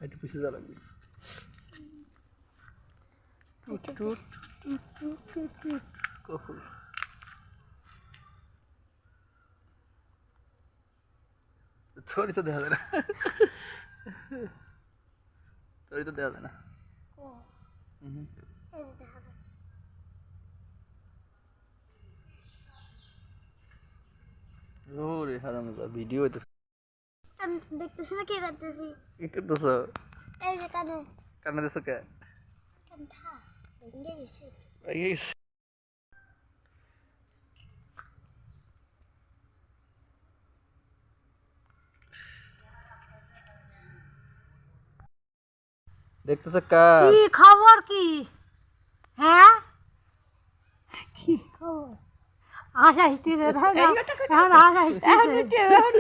একটু পিছিয়ে যা লাগবে কখন তোরই তো দেখা যায় না তোরই তো দেখা যায় না ওরে হারামজাদা ভিডিও হইতো আমি দেখতেছি না কি করতেছি কি করতেছ এই যে কানে কান্না দিছো কে কান্থা ভেঙে গেছে দেখতেছ কার কি খবর কি হ্যাঁ কি খবর আশা আসতেছে তাই না এখন আশা আসতেছে